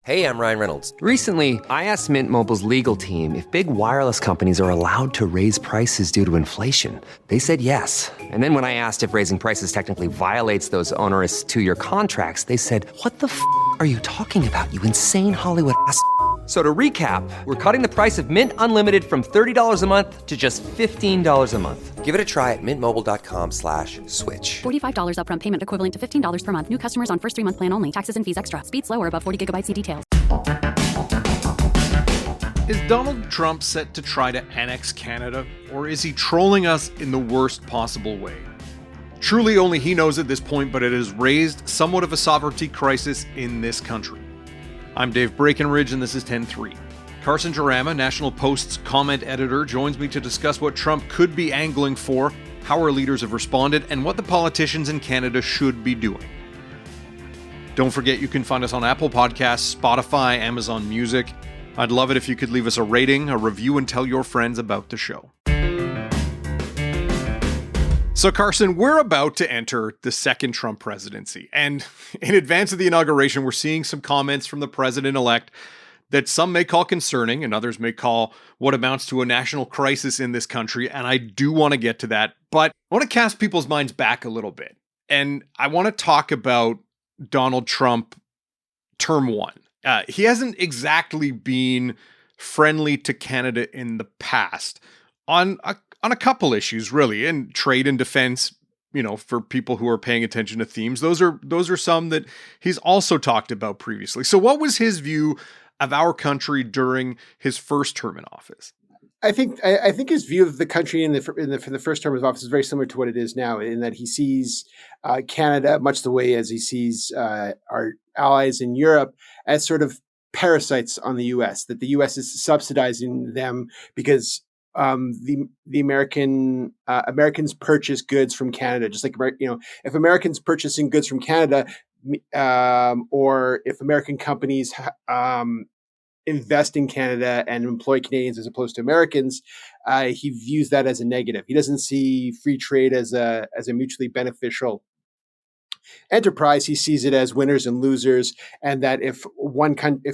Hey, I'm Ryan Reynolds. Recently, I asked Mint Mobile's legal team if big wireless companies are allowed to raise prices due to inflation. They said yes. And then when I asked if raising prices technically violates those onerous two-year contracts, they said, "What the f*** are you talking about, you insane Hollywood ass?" So to recap, we're cutting the price of Mint Unlimited from $30 a month to just $15 a month. Give it a try at mintmobile.com/switch. $45 upfront payment equivalent to $15 per month. New customers on first 3-month plan only. Taxes and fees extra. Speed slower above 40 gigabytes. See details. Is Donald Trump set to try to annex Canada, or is he trolling us in the worst possible way? Truly only he knows at this point, but it has raised somewhat of a sovereignty crisis in this country. I'm Dave Breckenridge, and this is 10-3. Carson Jerema, National Post's comment editor, joins me to discuss what Trump could be angling for, how our leaders have responded, and what the politicians in Canada should be doing. Don't forget you can find us on Apple Podcasts, Spotify, Amazon Music. I'd love it if you could leave us a rating, a review, and tell your friends about the show. So Carson, we're about to enter the second Trump presidency. And in advance of the inauguration, we're seeing some comments from the president-elect that some may call concerning and others may call what amounts to a national crisis in this country. And I do want to get to that, but I want to cast people's minds back a little bit. And I want to talk about Donald Trump term one. He hasn't exactly been friendly to Canada in the past on a couple issues, really, and trade and defense. You know, for people who are paying attention to themes, those are some that he's also talked about previously. So, what was his view of our country during his first term in office? I think his view of the country for the first term of office is very similar to what it is now, in that he sees Canada much the way as he sees our allies in Europe as sort of parasites on the U.S. That the U.S. is subsidizing them because the Americans purchase goods from Canada, just like if Americans purchasing goods from Canada, or if American companies invest in Canada and employ Canadians as opposed to Americans, he views that as a negative. He doesn't see free trade as a mutually beneficial enterprise. He sees it as winners and losers, and that if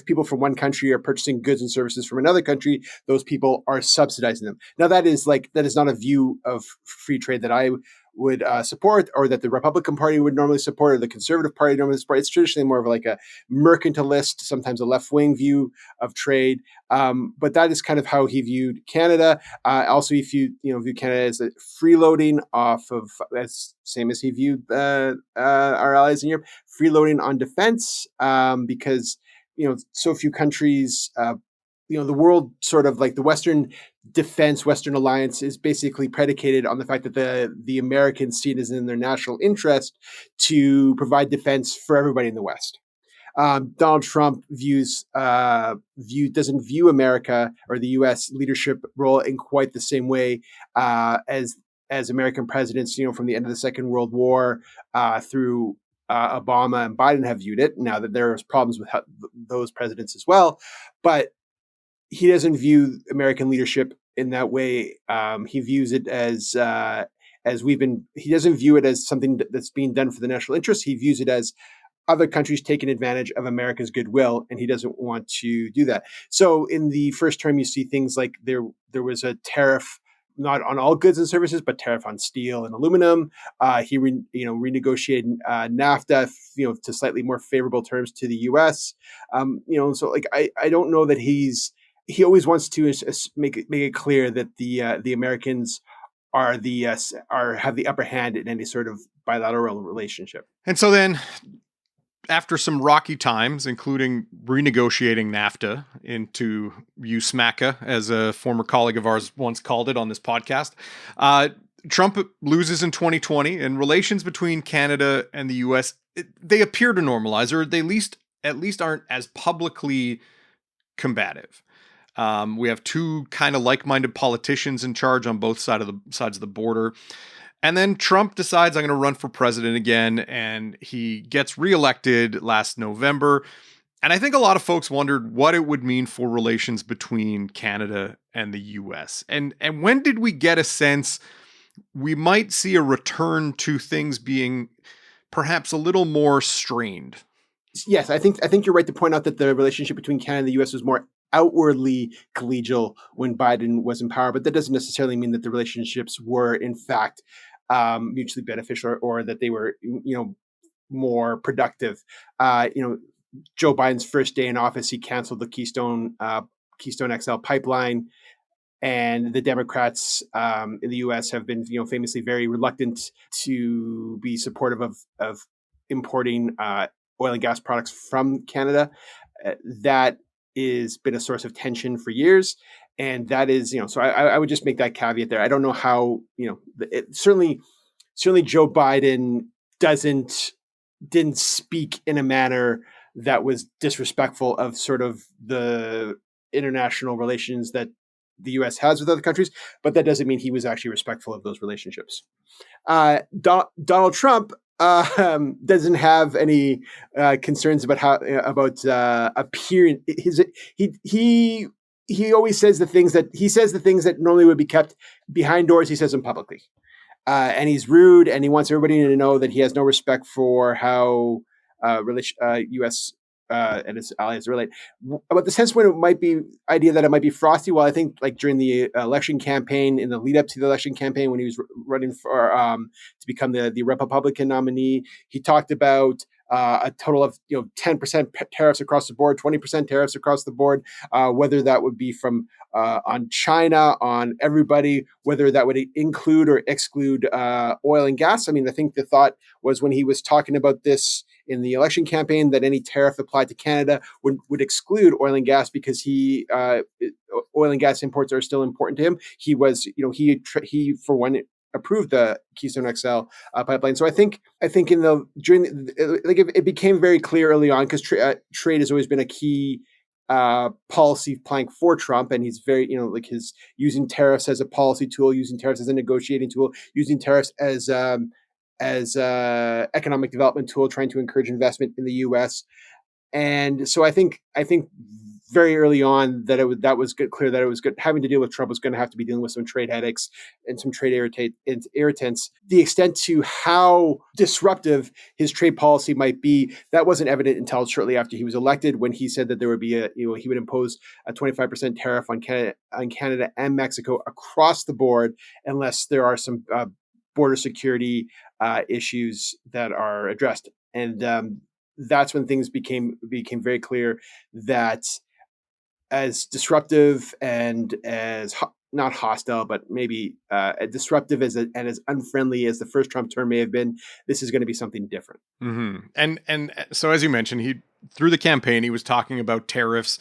people from one country are purchasing goods and services from another country, those people are subsidizing them. Now, that is not a view of free trade that I would support, or that the Republican Party would normally support, or the Conservative Party normally support. It's traditionally more of like a mercantilist, sometimes a left-wing view of trade. But that is kind of how he viewed Canada. Also, if you view Canada as a freeloading off of, as same as he viewed our allies in Europe, freeloading on defense, because so few countries. The world sort of like the Western defense, Western alliance is basically predicated on the fact that the Americans see it as in their national interest to provide defense for everybody in the West. Donald Trump doesn't view America or the U.S. leadership role in quite the same way as American presidents, from the end of the Second World War through Obama and Biden have viewed it. Now that there's problems with those presidents as well, but he doesn't view American leadership in that way. He views it as he doesn't view it as something that's being done for the national interest. He views it as other countries taking advantage of America's goodwill, and he doesn't want to do that. So in the first term, you see things like there was a tariff, not on all goods and services, but tariff on steel and aluminum. He renegotiated NAFTA, to slightly more favorable terms to the U.S. So like I don't know that he always wants to make it clear that the Americans have the upper hand in any sort of bilateral relationship. And so then, after some rocky times, including renegotiating NAFTA into USMACA, as a former colleague of ours once called it on this podcast, Trump loses in 2020, and relations between Canada and the U.S., they appear to normalize, or they at least aren't as publicly combative. We have two kind of like-minded politicians in charge on both sides of the border. And then Trump decides, I'm going to run for president again, and he gets reelected last November. And I think a lot of folks wondered what it would mean for relations between Canada and the U.S. And when did we get a sense we might see a return to things being perhaps a little more strained? Yes, I think you're right to point out that the relationship between Canada and the U.S. was more outwardly collegial when Biden was in power, but that doesn't necessarily mean that the relationships were in fact mutually beneficial or that they were more productive. You know, Joe Biden's first day in office, he canceled the Keystone XL pipeline, and the Democrats in the U.S. have been, famously very reluctant to be supportive of importing oil and gas products from Canada. That is been a source of tension for years, and that is, so I would just make that caveat there. I don't know how, certainly Joe Biden doesn't didn't speak in a manner that was disrespectful of sort of the international relations that the U.S. has with other countries, but that doesn't mean he was actually respectful of those relationships. Donald Trump doesn't have any concerns about appearing. He always says the things that normally would be kept behind doors. He says them publicly. And he's rude, and he wants everybody to know that he has no respect for how U.S. And its allies relate. About the sense when it might be idea that it might be frosty. Well, I think like during the election campaign, in the lead up to the election campaign, when he was running for to become the Republican nominee, he talked about a total of 10% tariffs across the board, 20% tariffs across the board, whether that would be from on China, on everybody, whether that would include or exclude oil and gas. I mean, I think the thought was when he was talking about this in the election campaign that any tariff applied to Canada would exclude oil and gas because oil and gas imports are still important to him. He was, he for one approved the Keystone XL pipeline. So I think it became very clear early on because trade has always been a key policy plank for Trump, and he's very, his using tariffs as a policy tool, using tariffs as a negotiating tool, using tariffs as economic development tool, trying to encourage investment in the U.S. And so I think very early on that that was clear that it was good. Having to deal with Trump was going to have to be dealing with some trade headaches and some trade irritants. The extent to how disruptive his trade policy might be, that wasn't evident until shortly after he was elected, when he said that there would be he would impose a 25% tariff on Canada and Mexico across the board unless there are some border security issues that are addressed. And that's when things became very clear that as disruptive and as not hostile, but maybe disruptive and as unfriendly as the first Trump term may have been, this is going to be something different. Mm-hmm. And so, as you mentioned, through the campaign, he was talking about tariffs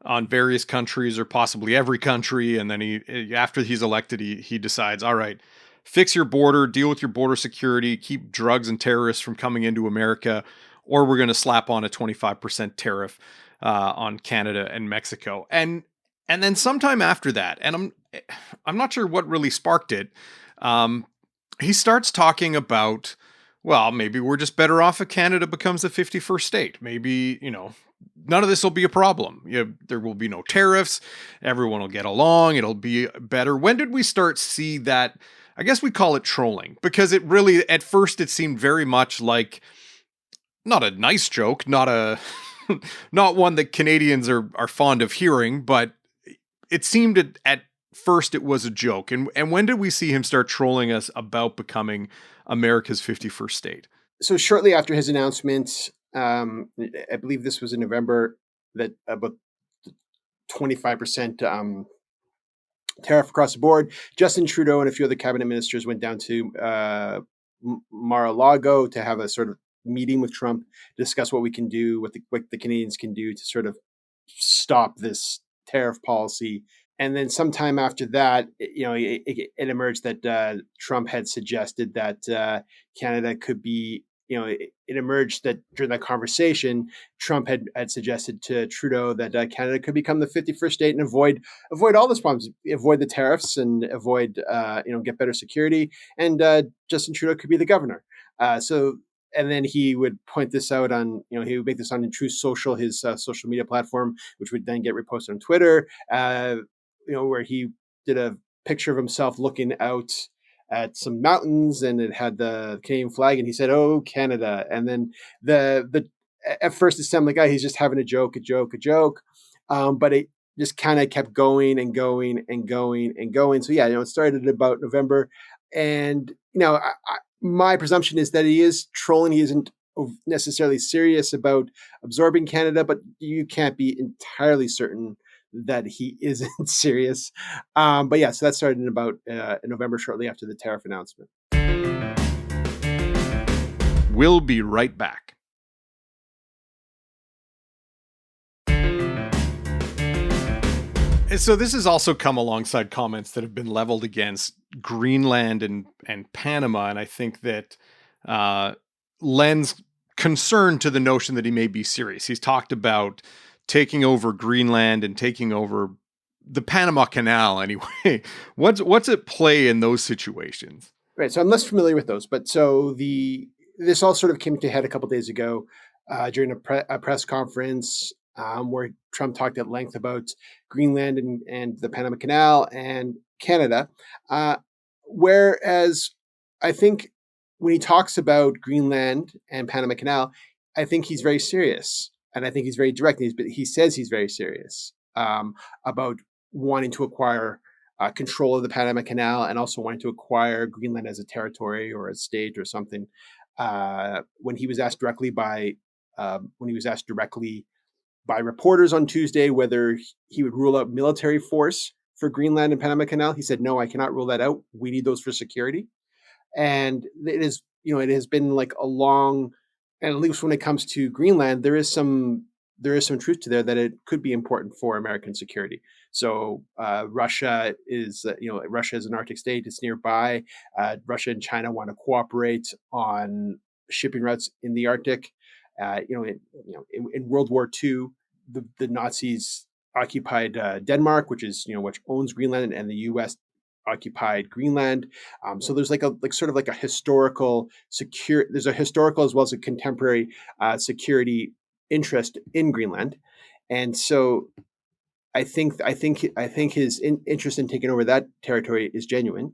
on various countries or possibly every country. And then after he's elected, he decides, all right, fix your border, deal with your border security, keep drugs and terrorists from coming into America, or we're going to slap on a 25% tariff on Canada and Mexico. And then sometime after that, and I'm not sure what really sparked it, he starts talking about, well, maybe we're just better off if Canada becomes the 51st state. Maybe, none of this will be a problem. There will be no tariffs. Everyone will get along. It'll be better. When did we start see that? I guess we call it trolling, because it really, at first, it seemed very much like not a nice joke, not one that Canadians are fond of hearing, but it seemed at first it was a joke. And when did we see him start trolling us about becoming America's 51st state? So shortly after his announcement, I believe this was in November, that about 25% tariff across the board, Justin Trudeau and a few other cabinet ministers went down to Mar-a-Lago to have a sort of meeting with Trump, discuss what we can do, what the Canadians can do to sort of stop this tariff policy. And then sometime after that, it emerged that Trump had suggested that Canada could be, it emerged that during that conversation, Trump had suggested to Trudeau that Canada could become the 51st state and avoid all those problems, avoid the tariffs and avoid, get better security. And Justin Trudeau could be the governor. And then he would point this out on, he would make this on Truth Social, his social media platform, which would then get reposted on Twitter, where he did a picture of himself looking out at some mountains, and it had the Canadian flag, and he said, "Oh, Canada." And then at first it sounded like, oh, he's just having a joke. But it just kind of kept going and going and going and going. So yeah, it started about November, and my presumption is that he is trolling. He isn't necessarily serious about absorbing Canada, but you can't be entirely certain that he isn't serious. But yeah, so that started in about in November, shortly after the tariff announcement. We'll be right back. So this has also come alongside comments that have been leveled against Greenland and Panama, and I think that lends concern to the notion that he may be serious. He's talked about taking over Greenland and taking over the Panama Canal anyway. What's at play in those situations? Right. So I'm less familiar with those, but so this all sort of came to head a couple of days ago during a press conference where Trump talked at length about Greenland and the Panama Canal and Canada. Whereas I think when he talks about Greenland and Panama Canal, I think he's very serious, and I think he's very direct. But he says he's very serious about wanting to acquire control of the Panama Canal and also wanting to acquire Greenland as a territory or a state or something. When he was asked directly by reporters on Tuesday whether he would rule out military force for Greenland and Panama Canal, he said, "No, I cannot rule that out. We need those for security." And it has been like a long, and at least when it comes to Greenland, there is some truth to there that it could be important for American security. So Russia is an Arctic state. It's nearby. Russia and China want to cooperate on shipping routes in the Arctic. In World War II, the Nazis occupied Denmark, which owns Greenland, and the U.S. occupied Greenland. So there's sort of a historical there's a historical as well as a contemporary security interest in Greenland, and so I think his interest in taking over that territory is genuine.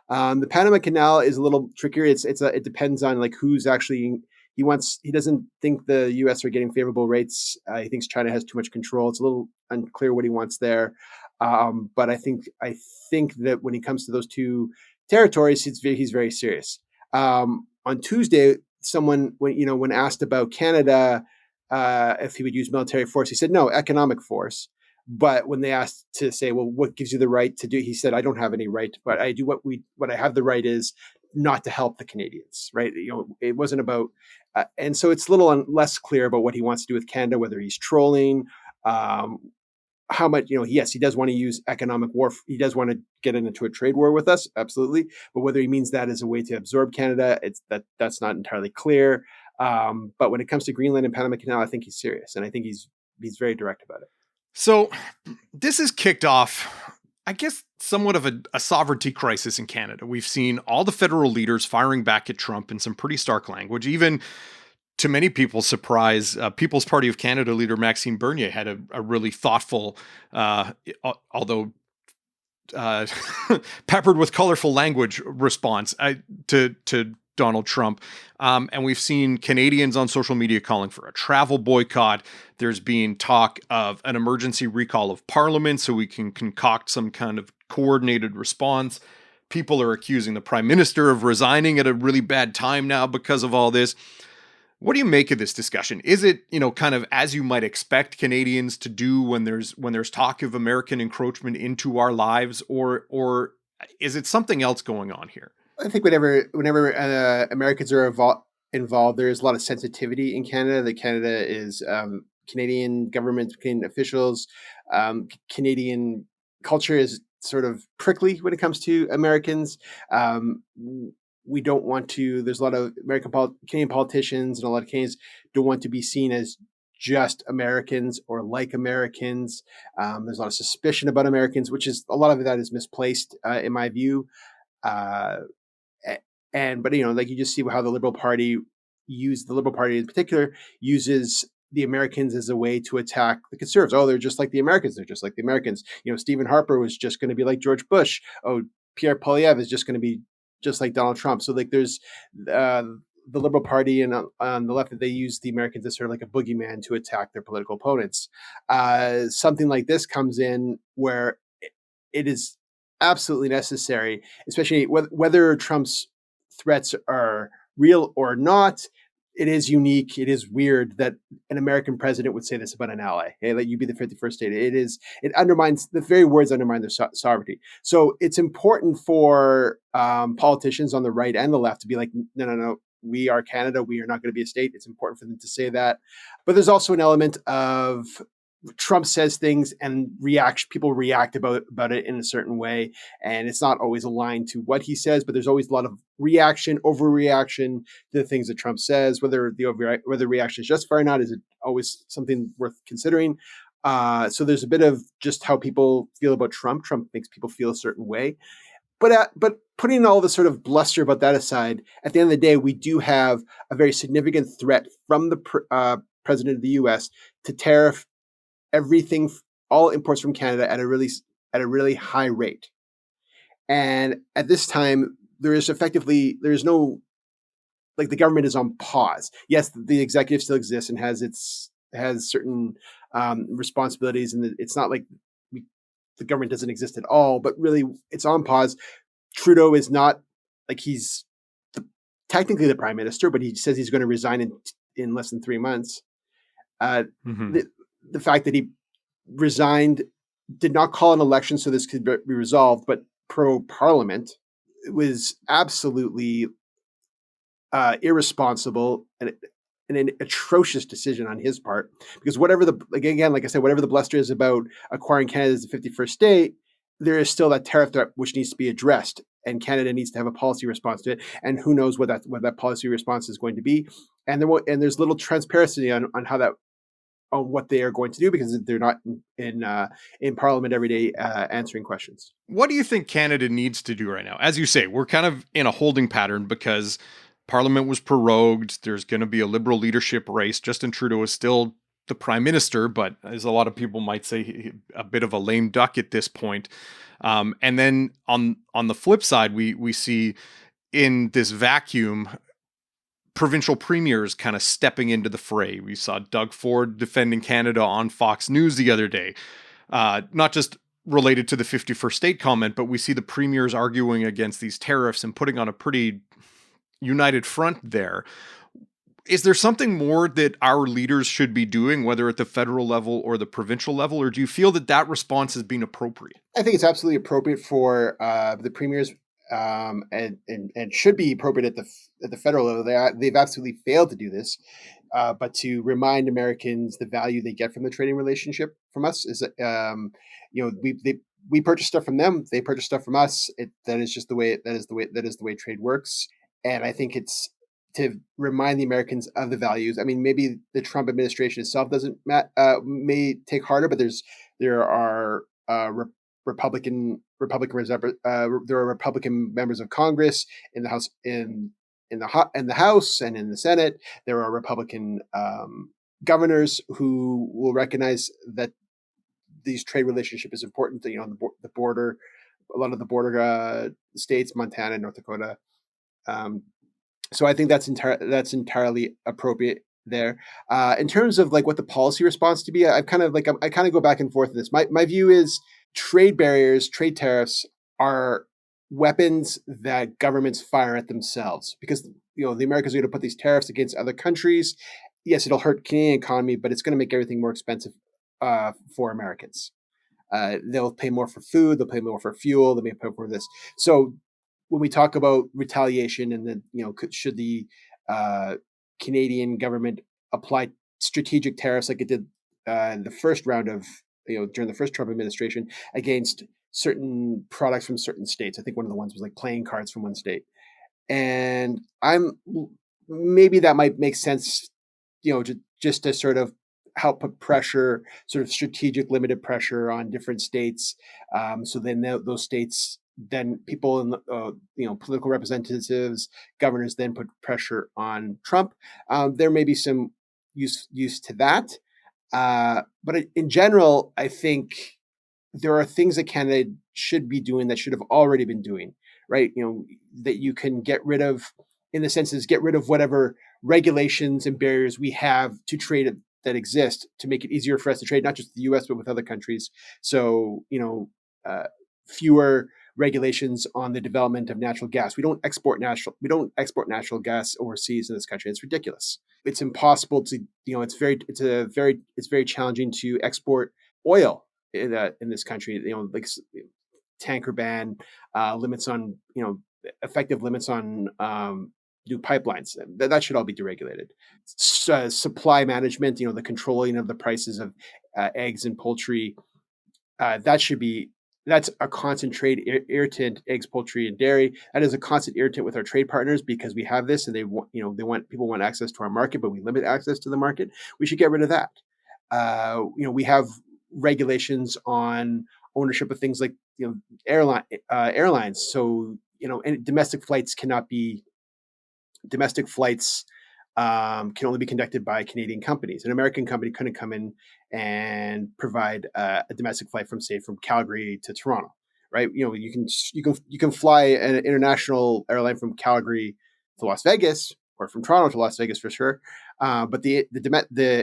The Panama Canal is a little trickier. It depends on who's actually. He doesn't think the U.S. are getting favorable rates. He thinks China has too much control. It's a little unclear what he wants there. But I think that when it comes to those two territories, he's very serious. On Tuesday, someone when asked about Canada, if he would use military force, he said no, economic force. But when they asked to say, well, what gives you the right to do? He said, I don't have any right, but I do what I have the right is not to help the Canadians, right? It wasn't about, and so it's a little less clear about what he wants to do with Canada, whether he's trolling, how much, yes, he does want to use economic war. He does want to get into a trade war with us, absolutely. But whether he means that as a way to absorb Canada, that's not entirely clear. But when it comes to Greenland and Panama Canal, I think he's serious, and I think he's very direct about it. So this has kicked off, I guess, somewhat of a sovereignty crisis in Canada. We've seen all the federal leaders firing back at Trump in some pretty stark language. Even to many people's surprise, People's Party of Canada leader Maxime Bernier had a really thoughtful, although peppered with colorful language response to Donald Trump. And we've seen Canadians on social media calling for a travel boycott. There's been talk of an emergency recall of Parliament so we can concoct some kind of coordinated response. People are accusing the Prime Minister of resigning at a really bad time now because of all this. What do you make of this discussion? Is it, kind of as you might expect Canadians to do when there's talk of American encroachment into our lives, or is it something else going on here? I think whenever Americans are involved, there is a lot of sensitivity in Canada. That Canada is Canadian government, Canadian officials, Canadian culture is sort of prickly when it comes to Americans. We don't want to. There's a lot of Canadian politicians and a lot of Canadians don't want to be seen as just Americans or like Americans. There's a lot of suspicion about Americans, which is a lot of that is misplaced in my view. But you just see how the Liberal Party in particular uses the Americans as a way to attack the Conservatives. Oh, they're just like the Americans. They're just like the Americans. Stephen Harper was just going to be like George Bush. Oh, Pierre Poilievre is just going to be just like Donald Trump. So there's the Liberal Party and on the left, that they use the Americans as sort of like a boogeyman to attack their political opponents. Something like this comes in where it is absolutely necessary, especially whether Trump's threats are real or not. It is unique. It is weird that an American president would say this about an ally. Hey, let you be the 51st state. It undermines, the very words undermine their sovereignty. So it's important for politicians on the right and the left to be like, no, no, no, we are Canada. We are not going to be a state. It's important for them to say that. But there's also an element of Trump says things and people react about it in a certain way. And it's not always aligned to what he says, but there's always a lot of overreaction to the things that Trump says. Whether the reaction is justified or not is always something worth considering. So there's a bit of just how people feel about Trump. Trump makes people feel a certain way. But putting all the sort of bluster about that aside, at the end of the day, we do have a very significant threat from the president of the U.S. to tariff everything, all imports from Canada at a really high rate. And at this time, there is no, like, the government is on pause. Yes, the executive still exists and has certain responsibilities, and it's not like the government doesn't exist at all, but really it's on pause. Trudeau is not, like, he's technically the prime minister, but he says he's going to resign in less than 3 months. The fact that he resigned, did not call an election so this could be resolved, but pro-parliament, was absolutely irresponsible and an atrocious decision on his part. Because like I said, whatever the bluster is about acquiring Canada as the 51st state, there is still that tariff threat which needs to be addressed, and Canada needs to have a policy response to it. And who knows what that policy response is going to be? And there's little transparency on what they are going to do, because they're not in Parliament every day answering questions. What do you think Canada needs to do right now? As you say, we're kind of in a holding pattern because Parliament was prorogued. There's going to be a Liberal leadership race. Justin Trudeau is still the prime minister, but as a lot of people might say, a bit of a lame duck at this point. And then on the flip side, we see in this vacuum, provincial premiers kind of stepping into the fray. We saw Doug Ford defending Canada on Fox News the other day, not just related to the 51st state comment, but we see the premiers arguing against these tariffs and putting on a pretty united front there. Is there something more that our leaders should be doing, whether at the federal level or the provincial level, or do you feel that response has been appropriate? I think it's absolutely appropriate for the premiers, and should be appropriate at the federal level. They've absolutely failed to do this, but to remind Americans the value they get from the trading relationship from us is that we purchase stuff from them, they purchase stuff from us. That is the way trade works. And I think it's to remind the Americans of the values. I mean, maybe the Trump administration itself may take harder, but there are Republican members of Congress in the House, in the House and in the Senate. There are Republican governors who will recognize that these trade relationship is important. The border, a lot of the border states, Montana, North Dakota. So I think that's entirely appropriate there. In terms of like what the policy response to be, I kind of go back and forth in this. My view is trade barriers, trade tariffs are weapons that governments fire at themselves, because the Americans are going to put these tariffs against other countries. Yes, it'll hurt Canadian economy, but it's going to make everything more expensive for Americans. They'll pay more for food, they'll pay more for fuel, they'll pay more for this. So when we talk about retaliation and then, should the Canadian government apply strategic tariffs like it did in the first round of, during the first Trump administration against certain products from certain states. I think one of the ones was like playing cards from one state. And maybe that might make sense, just to sort of help put pressure, sort of strategic limited pressure on different states. So then those states, then people in the, political representatives, governors then put pressure on Trump. There may be some use to that. But in general, I think there are things that Canada should be doing that should have already been doing, right? That you can get rid of in the sense is get rid of whatever regulations and barriers we have to trade that exist to make it easier for us to trade, not just the U.S. but with other countries. So fewer regulations on the development of natural gas. We don't export natural gas overseas in this country. It's ridiculous. It's impossible to, it's very challenging to export oil in this country. Like tanker ban, limits on, effective limits on new pipelines. That should all be deregulated. Supply management, the controlling of the prices of eggs and poultry, that's a constant trade irritant. Eggs, poultry, and dairy. That is a constant irritant with our trade partners because we have this, and people want access to our market, but we limit access to the market. We should get rid of that. We have regulations on ownership of things like airlines. So and domestic flights can only be conducted by Canadian companies. An American company couldn't come in and provide a domestic flight from Calgary to Toronto, right? You can fly an international airline from Calgary to Las Vegas, or from Toronto to Las Vegas for sure. But the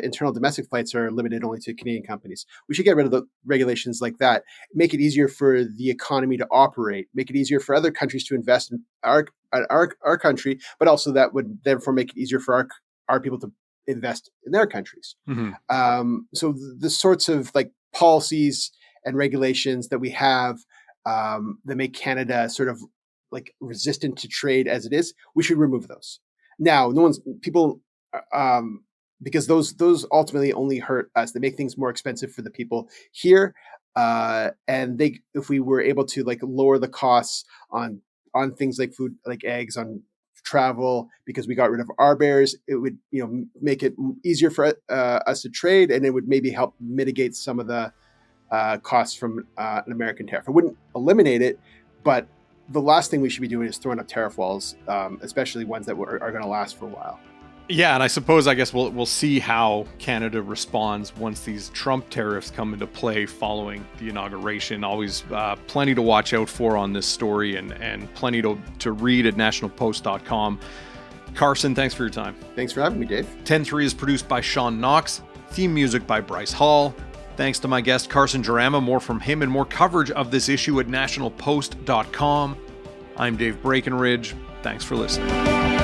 internal domestic flights are limited only to Canadian companies. We should get rid of the regulations like that. Make it easier for the economy to operate. Make it easier for other countries to invest in our country, but also that would therefore make it easier for our people to invest in their countries. Mm-hmm. So the sorts of like policies and regulations that we have that make Canada sort of like resistant to trade as it is, we should remove those. Now, because those ultimately only hurt us. They make things more expensive for the people here, and if we were able to like lower the costs on things like food, like eggs, on travel, because we got rid of our barriers, it would make it easier for us to trade, and it would maybe help mitigate some of the costs from an American tariff. It wouldn't eliminate it, but the last thing we should be doing is throwing up tariff walls, especially ones that are going to last for a while. Yeah, and I guess we'll see how Canada responds once these Trump tariffs come into play following the inauguration. Always plenty to watch out for on this story, and plenty to read at nationalpost.com. Carson, thanks for your time. Thanks for having me, Dave. 10-3 is produced by Sean Knox. Theme music by Bryce Hall. Thanks to my guest, Carson Jerema. More from him and more coverage of this issue at nationalpost.com. I'm Dave Breckenridge. Thanks for listening.